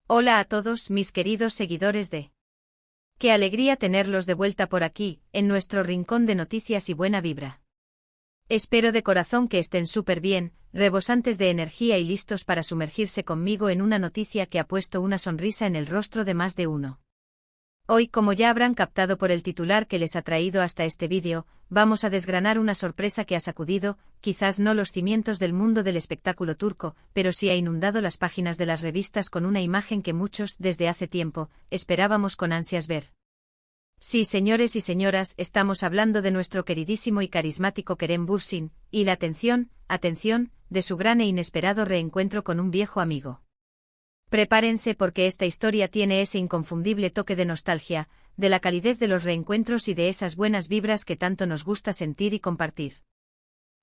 Hola a todos mis queridos seguidores de... Qué alegría tenerlos de vuelta por aquí, en nuestro rincón de noticias y buena vibra. Espero de corazón que estén súper bien, rebosantes de energía y listos para sumergirse conmigo en una noticia que ha puesto una sonrisa en el rostro de más de uno. Hoy, como ya habrán captado por el titular que les ha traído hasta este vídeo, vamos a desgranar una sorpresa que ha sacudido, quizás no los cimientos del mundo del espectáculo turco, pero sí ha inundado las páginas de las revistas con una imagen que muchos, desde hace tiempo, esperábamos con ansias ver. Sí, señores y señoras, estamos hablando de nuestro queridísimo y carismático Kerem Bürsin, y la atención, de su gran e inesperado reencuentro con un viejo amigo. Prepárense porque esta historia tiene ese inconfundible toque de nostalgia, de la calidez de los reencuentros y de esas buenas vibras que tanto nos gusta sentir y compartir.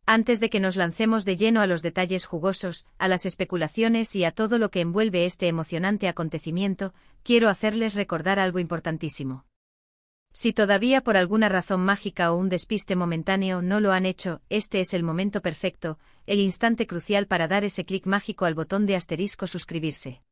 Antes de que nos lancemos de lleno a los detalles jugosos, a las especulaciones y a todo lo que envuelve este emocionante acontecimiento, quiero hacerles recordar algo importantísimo. Si todavía por alguna razón mágica o un despiste momentáneo no lo han hecho, este es el momento perfecto, el instante crucial para dar ese clic mágico al botón de asterisco suscribirse.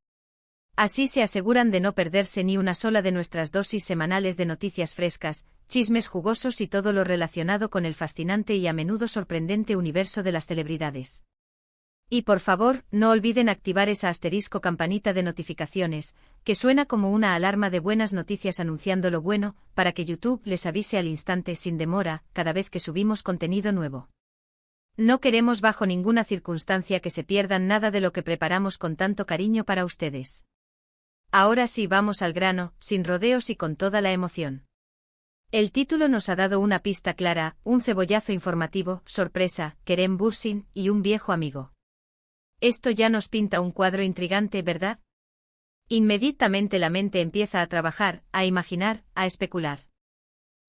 Así se aseguran de no perderse ni una sola de nuestras dosis semanales de noticias frescas, chismes jugosos y todo lo relacionado con el fascinante y a menudo sorprendente universo de las celebridades. Y por favor, no olviden activar esa asterisco campanita de notificaciones, que suena como una alarma de buenas noticias anunciando lo bueno, para que YouTube les avise al instante sin demora, cada vez que subimos contenido nuevo. No queremos bajo ninguna circunstancia que se pierdan nada de lo que preparamos con tanto cariño para ustedes. Ahora sí vamos al grano, sin rodeos y con toda la emoción. El título nos ha dado una pista clara, un cebollazo informativo, sorpresa, Kerem Bürsin y un viejo amigo. Esto ya nos pinta un cuadro intrigante, ¿verdad? Inmediatamente la mente empieza a trabajar, a imaginar, a especular.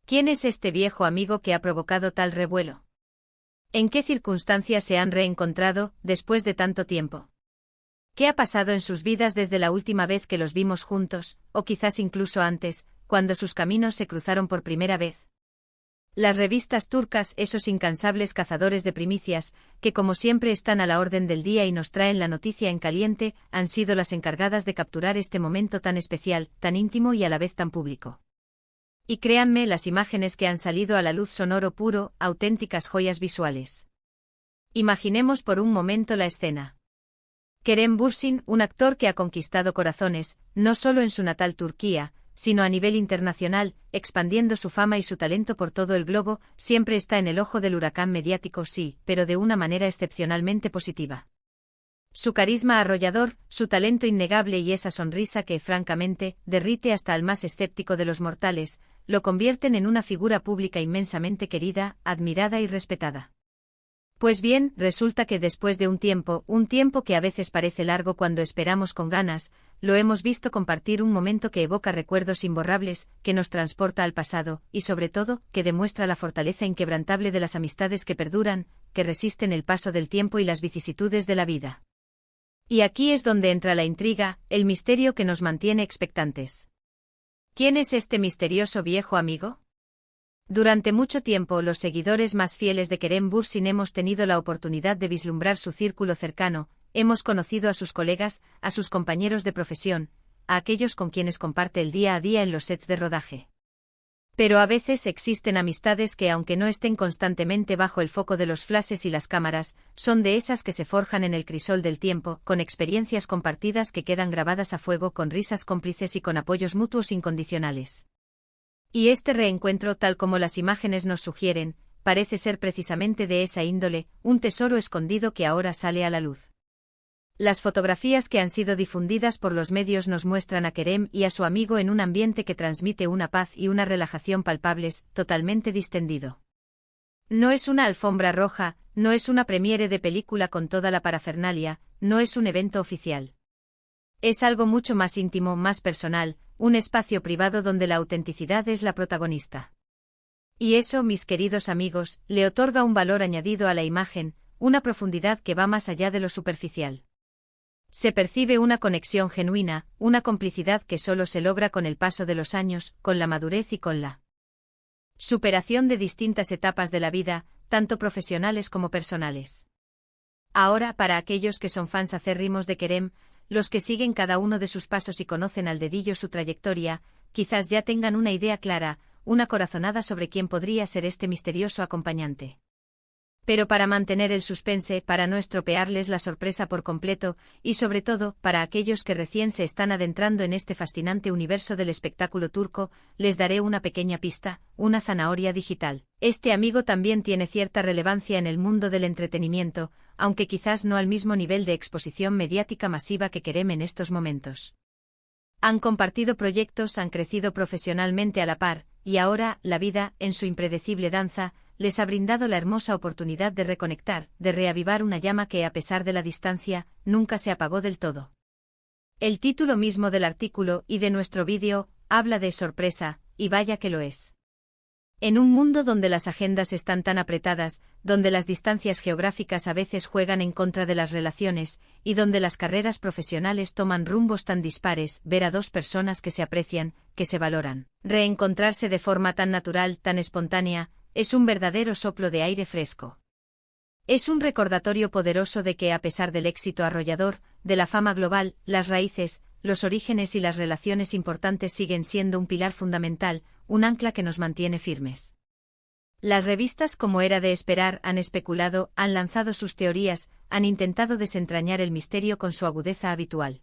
¿Quién es este viejo amigo que ha provocado tal revuelo? ¿En qué circunstancias se han reencontrado, después de tanto tiempo? ¿Qué ha pasado en sus vidas desde la última vez que los vimos juntos, o quizás incluso antes, cuando sus caminos se cruzaron por primera vez? Las revistas turcas, esos incansables cazadores de primicias, que como siempre están a la orden del día y nos traen la noticia en caliente, han sido las encargadas de capturar este momento tan especial, tan íntimo y a la vez tan público. Y créanme, las imágenes que han salido a la luz son oro puro, auténticas joyas visuales. Imaginemos por un momento la escena. Kerem Bürsin, un actor que ha conquistado corazones, no solo en su natal Turquía, sino a nivel internacional, expandiendo su fama y su talento por todo el globo, siempre está en el ojo del huracán mediático, sí, pero de una manera excepcionalmente positiva. Su carisma arrollador, su talento innegable y esa sonrisa que, francamente, derrite hasta al más escéptico de los mortales, lo convierten en una figura pública inmensamente querida, admirada y respetada. Pues bien, resulta que después de un tiempo que a veces parece largo cuando esperamos con ganas, lo hemos visto compartir un momento que evoca recuerdos imborrables, que nos transporta al pasado, y sobre todo, que demuestra la fortaleza inquebrantable de las amistades que perduran, que resisten el paso del tiempo y las vicisitudes de la vida. Y aquí es donde entra la intriga, el misterio que nos mantiene expectantes. ¿Quién es este misterioso viejo amigo? Durante mucho tiempo los seguidores más fieles de Kerem Bürsin hemos tenido la oportunidad de vislumbrar su círculo cercano, hemos conocido a sus colegas, a sus compañeros de profesión, a aquellos con quienes comparte el día a día en los sets de rodaje. Pero a veces existen amistades que aunque no estén constantemente bajo el foco de los flashes y las cámaras, son de esas que se forjan en el crisol del tiempo, con experiencias compartidas que quedan grabadas a fuego, con risas cómplices y con apoyos mutuos incondicionales. Y este reencuentro, tal como las imágenes nos sugieren, parece ser precisamente de esa índole, un tesoro escondido que ahora sale a la luz. Las fotografías que han sido difundidas por los medios nos muestran a Kerem y a su amigo en un ambiente que transmite una paz y una relajación palpables, totalmente distendido. No es una alfombra roja, no es una premiere de película con toda la parafernalia, no es un evento oficial. Es algo mucho más íntimo, más personal, un espacio privado donde la autenticidad es la protagonista. Y eso, mis queridos amigos, le otorga un valor añadido a la imagen, una profundidad que va más allá de lo superficial. Se percibe una conexión genuina, una complicidad que solo se logra con el paso de los años, con la madurez y con la superación de distintas etapas de la vida, tanto profesionales como personales. Ahora, para aquellos que son fans acérrimos de Kerem, los que siguen cada uno de sus pasos y conocen al dedillo su trayectoria, quizás ya tengan una idea clara, una corazonada sobre quién podría ser este misterioso acompañante. Pero para mantener el suspense, para no estropearles la sorpresa por completo, y sobre todo, para aquellos que recién se están adentrando en este fascinante universo del espectáculo turco, les daré una pequeña pista, una zanahoria digital. Este amigo también tiene cierta relevancia en el mundo del entretenimiento, aunque quizás no al mismo nivel de exposición mediática masiva que Kerem en estos momentos. Han compartido proyectos, han crecido profesionalmente a la par, y ahora, la vida, en su impredecible danza, les ha brindado la hermosa oportunidad de reconectar, de reavivar una llama que, a pesar de la distancia, nunca se apagó del todo. El título mismo del artículo y de nuestro vídeo habla de sorpresa, y vaya que lo es. En un mundo donde las agendas están tan apretadas, donde las distancias geográficas a veces juegan en contra de las relaciones, y donde las carreras profesionales toman rumbos tan dispares, ver a dos personas que se aprecian, que se valoran, reencontrarse de forma tan natural, tan espontánea, es un verdadero soplo de aire fresco. Es un recordatorio poderoso de que, a pesar del éxito arrollador, de la fama global, las raíces, los orígenes y las relaciones importantes siguen siendo un pilar fundamental, un ancla que nos mantiene firmes. Las revistas, como era de esperar, han especulado, han lanzado sus teorías, han intentado desentrañar el misterio con su agudeza habitual.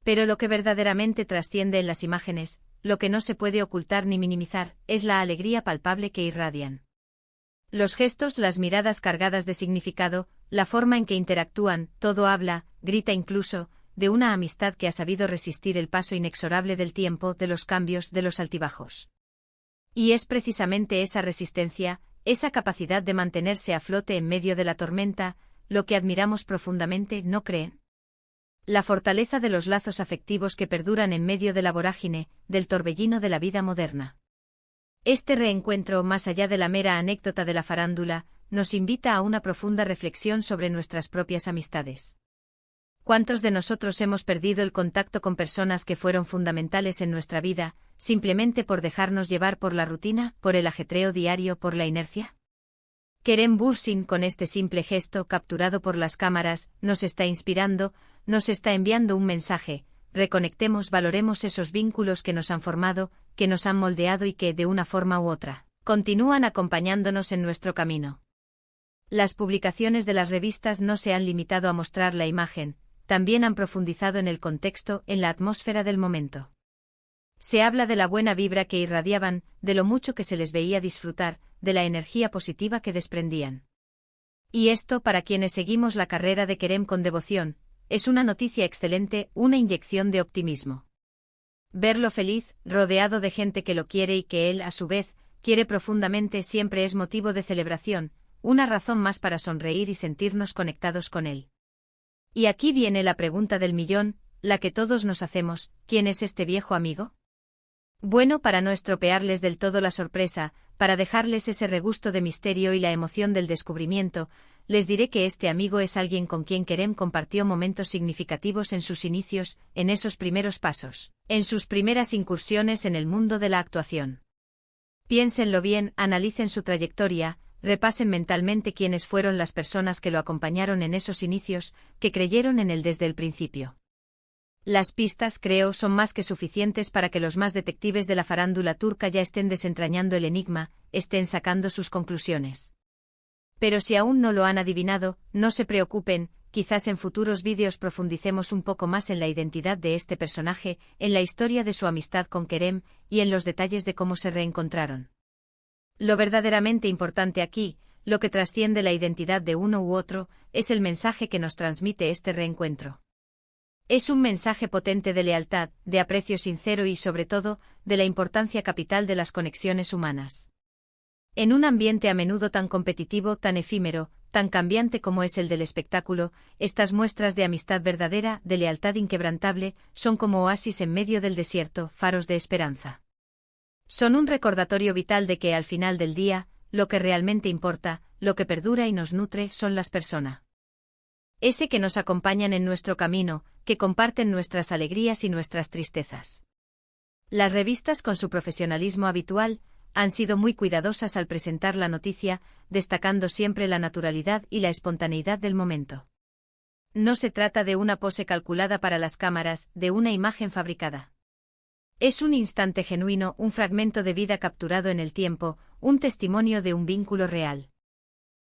Pero lo que verdaderamente trasciende en las imágenes, lo que no se puede ocultar ni minimizar, es la alegría palpable que irradian. Los gestos, las miradas cargadas de significado, la forma en que interactúan, todo habla, grita incluso, de una amistad que ha sabido resistir el paso inexorable del tiempo, de los cambios, de los altibajos. Y es precisamente esa resistencia, esa capacidad de mantenerse a flote en medio de la tormenta, lo que admiramos profundamente, ¿no creen? La fortaleza de los lazos afectivos que perduran en medio de la vorágine, del torbellino de la vida moderna. Este reencuentro, más allá de la mera anécdota de la farándula, nos invita a una profunda reflexión sobre nuestras propias amistades. ¿Cuántos de nosotros hemos perdido el contacto con personas que fueron fundamentales en nuestra vida, simplemente por dejarnos llevar por la rutina, por el ajetreo diario, por la inercia? Kerem Bürsin, con este simple gesto capturado por las cámaras, nos está inspirando, nos está enviando un mensaje: reconectemos, valoremos esos vínculos que nos han formado, que nos han moldeado y que, de una forma u otra, continúan acompañándonos en nuestro camino. Las publicaciones de las revistas no se han limitado a mostrar la imagen, también han profundizado en el contexto, en la atmósfera del momento. Se habla de la buena vibra que irradiaban, de lo mucho que se les veía disfrutar, de la energía positiva que desprendían. Y esto, para quienes seguimos la carrera de Kerem con devoción, es una noticia excelente, una inyección de optimismo. Verlo feliz, rodeado de gente que lo quiere y que él, a su vez, quiere profundamente, siempre es motivo de celebración, una razón más para sonreír y sentirnos conectados con él. Y aquí viene la pregunta del millón, la que todos nos hacemos: ¿quién es este viejo amigo? Bueno, para no estropearles del todo la sorpresa, para dejarles ese regusto de misterio y la emoción del descubrimiento, les diré que este amigo es alguien con quien Kerem compartió momentos significativos en sus inicios, en esos primeros pasos, en sus primeras incursiones en el mundo de la actuación. Piénsenlo bien, analicen su trayectoria, repasen mentalmente quiénes fueron las personas que lo acompañaron en esos inicios, que creyeron en él desde el principio. Las pistas, creo, son más que suficientes para que los más detectives de la farándula turca ya estén desentrañando el enigma, estén sacando sus conclusiones. Pero si aún no lo han adivinado, no se preocupen, quizás en futuros vídeos profundicemos un poco más en la identidad de este personaje, en la historia de su amistad con Kerem, y en los detalles de cómo se reencontraron. Lo verdaderamente importante aquí, lo que trasciende la identidad de uno u otro, es el mensaje que nos transmite este reencuentro. Es un mensaje potente de lealtad, de aprecio sincero y, sobre todo, de la importancia capital de las conexiones humanas. En un ambiente a menudo tan competitivo, tan efímero, tan cambiante como es el del espectáculo, estas muestras de amistad verdadera, de lealtad inquebrantable, son como oasis en medio del desierto, faros de esperanza. Son un recordatorio vital de que, al final del día, lo que realmente importa, lo que perdura y nos nutre, son las personas. Ese que nos acompañan en nuestro camino, que comparten nuestras alegrías y nuestras tristezas. Las revistas, con su profesionalismo habitual, han sido muy cuidadosas al presentar la noticia, destacando siempre la naturalidad y la espontaneidad del momento. No se trata de una pose calculada para las cámaras, de una imagen fabricada. Es un instante genuino, un fragmento de vida capturado en el tiempo, un testimonio de un vínculo real.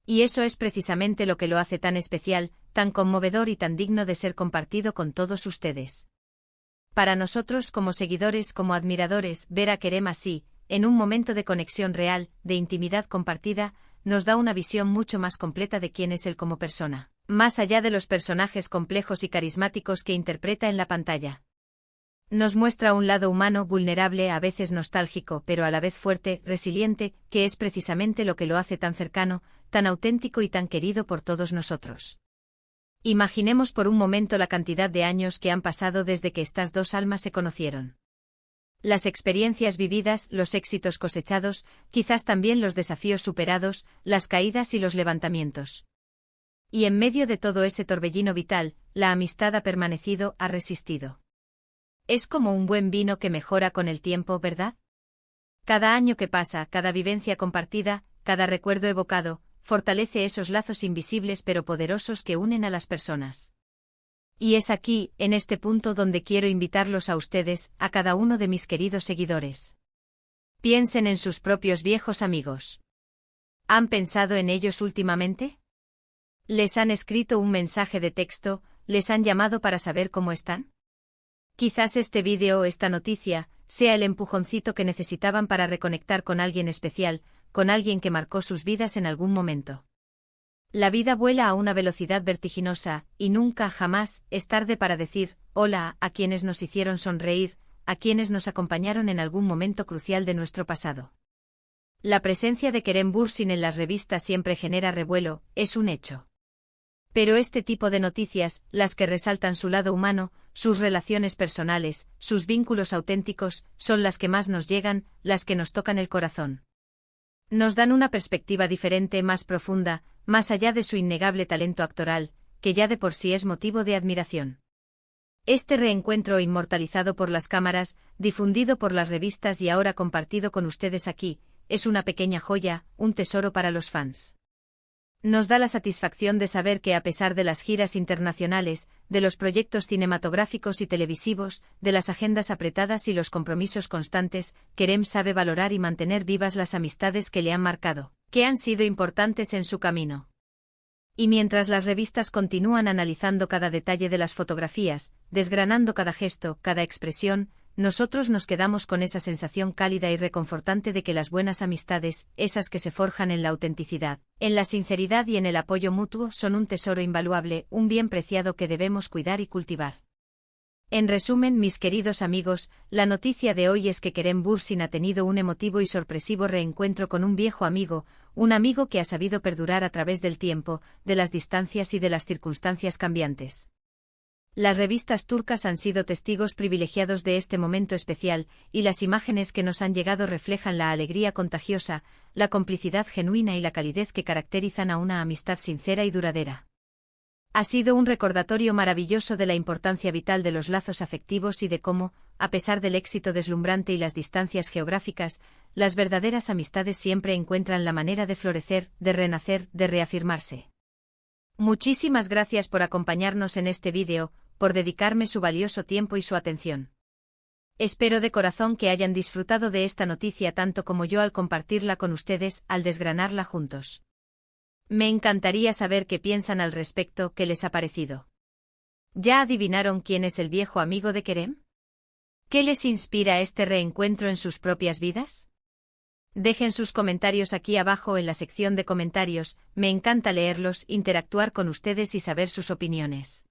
Y eso es precisamente lo que lo hace tan especial, tan conmovedor y tan digno de ser compartido con todos ustedes. Para nosotros como seguidores, como admiradores, ver a Kerem así, en un momento de conexión real, de intimidad compartida, nos da una visión mucho más completa de quién es él como persona, más allá de los personajes complejos y carismáticos que interpreta en la pantalla. Nos muestra un lado humano, vulnerable, a veces nostálgico, pero a la vez fuerte, resiliente, que es precisamente lo que lo hace tan cercano, tan auténtico y tan querido por todos nosotros. Imaginemos por un momento la cantidad de años que han pasado desde que estas dos almas se conocieron. Las experiencias vividas, los éxitos cosechados, quizás también los desafíos superados, las caídas y los levantamientos. Y en medio de todo ese torbellino vital, la amistad ha permanecido, ha resistido. Es como un buen vino que mejora con el tiempo, ¿verdad? Cada año que pasa, cada vivencia compartida, cada recuerdo evocado, fortalece esos lazos invisibles pero poderosos que unen a las personas. Y es aquí, en este punto donde quiero invitarlos a ustedes, a cada uno de mis queridos seguidores. Piensen en sus propios viejos amigos. ¿Han pensado en ellos últimamente? ¿Les han escrito un mensaje de texto? ¿Les han llamado para saber cómo están? Quizás este vídeo o esta noticia sea el empujoncito que necesitaban para reconectar con alguien especial, con alguien que marcó sus vidas en algún momento. La vida vuela a una velocidad vertiginosa, y nunca, jamás, es tarde para decir hola a quienes nos hicieron sonreír, a quienes nos acompañaron en algún momento crucial de nuestro pasado. La presencia de Kerem Bürsin en las revistas siempre genera revuelo, es un hecho. Pero este tipo de noticias, las que resaltan su lado humano, sus relaciones personales, sus vínculos auténticos, son las que más nos llegan, las que nos tocan el corazón. Nos dan una perspectiva diferente, más profunda, más allá de su innegable talento actoral, que ya de por sí es motivo de admiración. Este reencuentro inmortalizado por las cámaras, difundido por las revistas y ahora compartido con ustedes aquí, es una pequeña joya, un tesoro para los fans. Nos da la satisfacción de saber que a pesar de las giras internacionales, de los proyectos cinematográficos y televisivos, de las agendas apretadas y los compromisos constantes, Kerem sabe valorar y mantener vivas las amistades que le han marcado, que han sido importantes en su camino. Y mientras las revistas continúan analizando cada detalle de las fotografías, desgranando cada gesto, cada expresión, nosotros nos quedamos con esa sensación cálida y reconfortante de que las buenas amistades, esas que se forjan en la autenticidad, en la sinceridad y en el apoyo mutuo, son un tesoro invaluable, un bien preciado que debemos cuidar y cultivar. En resumen, mis queridos amigos, la noticia de hoy es que Kerem Bürsin ha tenido un emotivo y sorpresivo reencuentro con un viejo amigo, un amigo que ha sabido perdurar a través del tiempo, de las distancias y de las circunstancias cambiantes. Las revistas turcas han sido testigos privilegiados de este momento especial, y las imágenes que nos han llegado reflejan la alegría contagiosa, la complicidad genuina y la calidez que caracterizan a una amistad sincera y duradera. Ha sido un recordatorio maravilloso de la importancia vital de los lazos afectivos y de cómo, a pesar del éxito deslumbrante y las distancias geográficas, las verdaderas amistades siempre encuentran la manera de florecer, de renacer, de reafirmarse. Muchísimas gracias por acompañarnos en este vídeo, por dedicarme su valioso tiempo y su atención. Espero de corazón que hayan disfrutado de esta noticia tanto como yo al compartirla con ustedes, al desgranarla juntos. Me encantaría saber qué piensan al respecto, qué les ha parecido. ¿Ya adivinaron quién es el viejo amigo de Kerem? ¿Qué les inspira este reencuentro en sus propias vidas? Dejen sus comentarios aquí abajo en la sección de comentarios, me encanta leerlos, interactuar con ustedes y saber sus opiniones.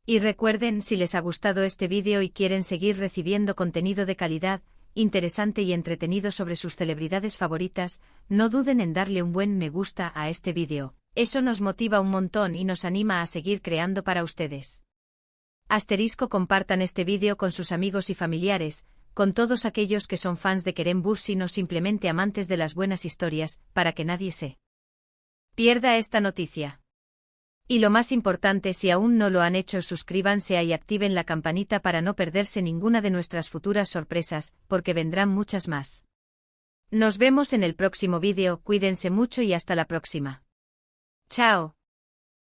Y recuerden, si les ha gustado este vídeo y quieren seguir recibiendo contenido de calidad, interesante y entretenido sobre sus celebridades favoritas, no duden en darle un buen me gusta a este vídeo. Eso nos motiva un montón y nos anima a seguir creando para ustedes. Compartan este vídeo con sus amigos y familiares, con todos aquellos que son fans de Kerem Bürsin o simplemente amantes de las buenas historias, para que nadie se pierda esta noticia. Y lo más importante, si aún no lo han hecho, suscríbanse y activen la campanita para no perderse ninguna de nuestras futuras sorpresas, porque vendrán muchas más. Nos vemos en el próximo vídeo, cuídense mucho y hasta la próxima. Chao.